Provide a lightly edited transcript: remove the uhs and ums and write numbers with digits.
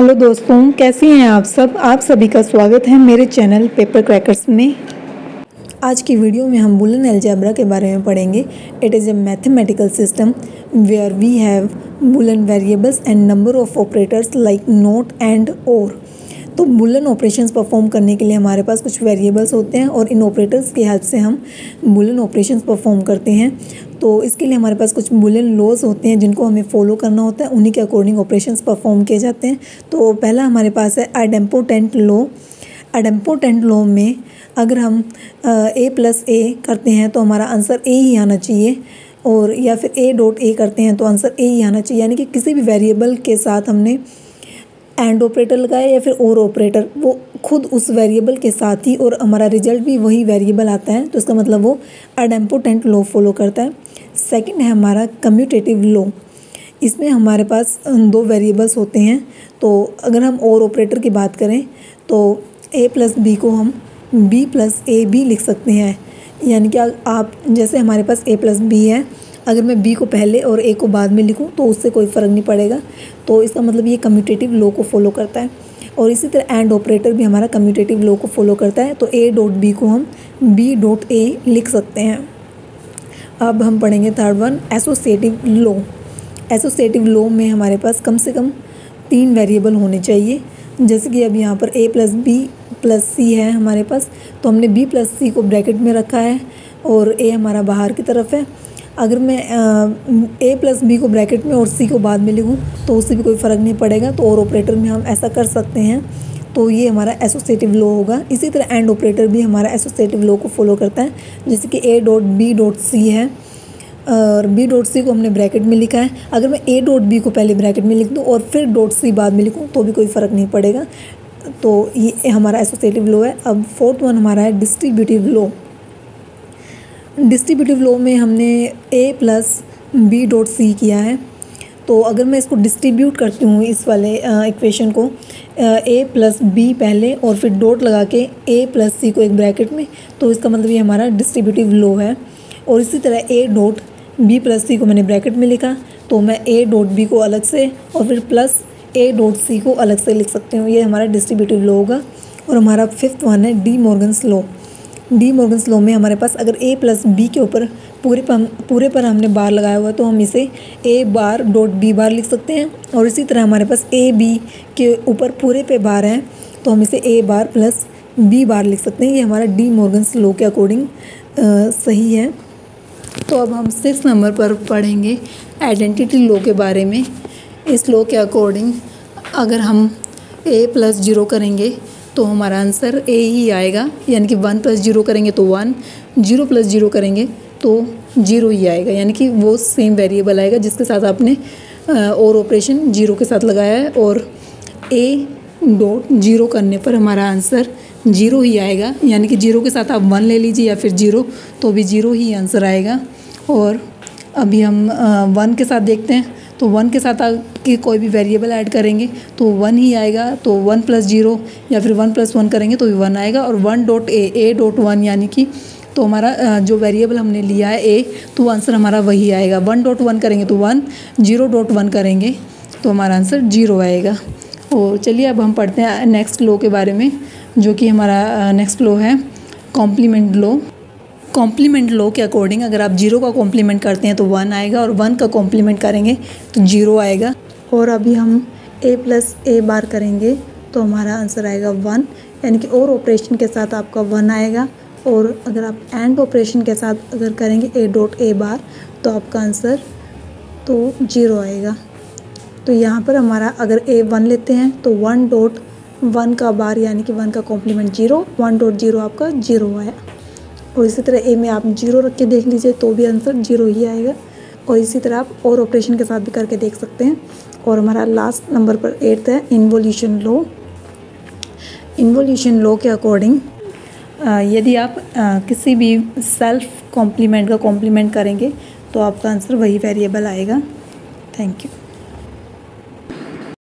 Hello दोस्तों, कैसे हैं आप सब। आप सभी का स्वागत है मेरे चैनल पेपर क्रैकर्स में। आज की वीडियो में हम बुलियन अलजेब्रा के बारे में पढ़ेंगे। It is a mathematical system where we have Boolean variables and number of operators like not and or. तो बुलियन ऑपरेशंस परफॉर्म करने के लिए हमारे पास कुछ वेरिएबल्स होते हैं और इन ऑपरेटर्स की हेल्प से हम बुलियन ऑपरेशंस परफॉर्म करते हैं। तो इसके लिए हमारे पास कुछ बुलियन लॉज होते हैं जिनको हमें फॉलो करना होता है, उन्हीं के अकॉर्डिंग ऑपरेशंस परफॉर्म किए जाते हैं। तो पहला हमारे पास है आइडेम्पोटेंट लॉ। आइडेम्पोटेंट लॉ में अगर हम a प्लस ए करते हैं तो हमारा आंसर a ही आना चाहिए, और या फिर a डॉट ए करते हैं तो आंसर a ही आना चाहिए। यानी कि किसी भी वेरिएबल के साथ हमने एंड ऑपरेटर लगाया या फिर और ऑपरेटर, वो खुद उस वेरिएबल के साथ ही और हमारा रिजल्ट भी वही वेरिएबल आता है, तो इसका मतलब वो आइडेम्पोटेंट लॉ फॉलो करता है। सेकंड है हमारा कम्यूटेटिव लॉ। इसमें हमारे पास दो वेरिएबल्स होते हैं। तो अगर हम और ऑपरेटर की बात करें तो a प्लस बी को हम b प्लस ए भी लिख सकते हैं। यानी कि आप जैसे हमारे पास a प्लस बी है, अगर मैं b को पहले और a को बाद में लिखूं तो उससे कोई फ़र्क नहीं पड़ेगा। तो इसका मतलब ये कम्यूटेटिव लॉ को फॉलो करता है। और इसी तरह एंड ऑपरेटर भी हमारा कम्यूटेटिव लॉ को फॉलो करता है। तो a डॉट b को हम b डॉट ए लिख सकते हैं। अब हम पढ़ेंगे third one, associative law. Associative law में हमारे पास कम से कम 3 वेरिएबल होने चाहिए। जैसे कि अब यहाँ पर a प्लस बी प्लस सी है हमारे पास, तो हमने b प्लस सी को ब्रैकेट में रखा है और a हमारा बाहर की तरफ है। अगर मैं a प्लस बी को ब्रैकेट में और c को बाद में लिखूँ तो उससे भी कोई फ़र्क नहीं पड़ेगा। तो और ऑपरेटर में हम ऐसा कर सकते हैं। तो ये हमारा एसोसिएटिव लॉ होगा। इसी तरह एंड ऑपरेटर भी हमारा एसोसिएटिव लॉ को फॉलो करता है। जैसे कि a dot B dot C है और b डॉट सी को हमने ब्रैकेट में लिखा है। अगर मैं a डॉट बी को पहले ब्रैकेट में लिख दूँ और फिर डॉट सी बाद में लिखूँ तो भी कोई फ़र्क नहीं पड़ेगा। तो ये हमारा एसोसिएटिव लॉ है। अब फोर्थ वन हमारा है डिस्ट्रीब्यूटिव लॉ। डिस्ट्रीब्यूटिव लॉ में हमने a plus B dot C किया है। तो अगर मैं इसको डिस्ट्रीब्यूट करती हूँ इस वाले इक्वेशन को, a प्लस बी पहले और फिर डॉट लगा के a प्लस सी को एक ब्रैकेट में, तो इसका मतलब ये हमारा डिस्ट्रीब्यूटिव लॉ है। और इसी तरह a डॉट बी प्लस सी को मैंने ब्रैकेट में लिखा, तो मैं a डॉट बी को अलग से और फिर प्लस a डॉट सी को अलग से लिख सकती हूँ। ये हमारा डिस्ट्रीब्यूटिव लॉ होगा। और हमारा फिफ्थ वन है D Morgan's law. D Morgan's law में हमारे पास अगर a प्लस बी के ऊपर पूरे पर हमने बार लगाया हुआ है तो हम इसे a bar dot B bar लिख सकते हैं। और इसी तरह हमारे पास a b के ऊपर पूरे पे बार है तो हम इसे a बार प्लस b बार लिख सकते हैं। ये हमारा डी मॉर्गन्स लॉ के अकॉर्डिंग सही है। तो अब हम 6 नंबर पर पढ़ेंगे आइडेंटिटी लॉ के बारे में। इस लॉ के अकॉर्डिंग अगर हम a प्लस 0 करेंगे तो हमारा आंसर a ही आएगा। यानी कि 1 प्लस 0 करेंगे तो 1, 0 प्लस 0 करेंगे तो 0 ही आएगा। यानी कि वो सेम वेरिएबल आएगा जिसके साथ आपने और ऑपरेशन 0 के साथ लगाया है। और a डॉट 0 करने पर हमारा आंसर 0 ही आएगा। यानी कि 0 के साथ आप 1 ले लीजिए या फिर 0, तो भी 0 ही आंसर आएगा। और अभी हम 1 के साथ देखते हैं। तो 1 के साथ कि कोई भी वेरिएबल ऐड करेंगे तो 1 ही आएगा। तो 1 प्लस 0 या फिर 1 प्लस 1 करेंगे तो भी 1 आएगा। और 1 डॉट ए डॉट 1 यानी कि तो हमारा जो वेरिएबल हमने लिया है a, तो आंसर हमारा वही आएगा। 1 डॉट 1 करेंगे तो 1, 0 डॉट 1 करेंगे तो हमारा आंसर 0 आएगा। और चलिए अब हम पढ़ते हैं नेक्स्ट लॉ के बारे में, जो कि हमारा नेक्स्ट लॉ है कॉम्प्लीमेंट लॉ। कॉम्प्लीमेंट लॉ के अकॉर्डिंग अगर आप 0 का कॉम्प्लीमेंट करते हैं तो 1 आएगा और 1 का कॉम्प्लीमेंट करेंगे तो 0 आएगा। और अभी हम a प्लस ए बार करेंगे तो हमारा आंसर आएगा 1। यानी कि और ऑपरेशन के साथ आपका 1 आएगा। और अगर आप एंड ऑपरेशन के साथ अगर करेंगे a डॉट ए बार तो आपका आंसर तो 0 आएगा। तो यहाँ पर हमारा अगर a 1 लेते हैं तो 1 डॉट 1 का बार यानी कि 1 का कॉम्प्लीमेंट 0, 1 डॉट 0 आपका 0 आया। और इसी तरह a में आप 0 रख के देख लीजिए तो भी आंसर 0 ही आएगा। और इसी तरह आप और ऑपरेशन के साथ भी करके देख सकते हैं। और हमारा लास्ट नंबर पर 8th है इन्वोल्यूशन लॉ। इन्वोल्यूशन लॉ के अकॉर्डिंग यदि आप किसी भी सेल्फ कॉम्प्लीमेंट का कॉम्प्लीमेंट करेंगे तो आपका आंसर वही वेरिएबल आएगा। Thank you.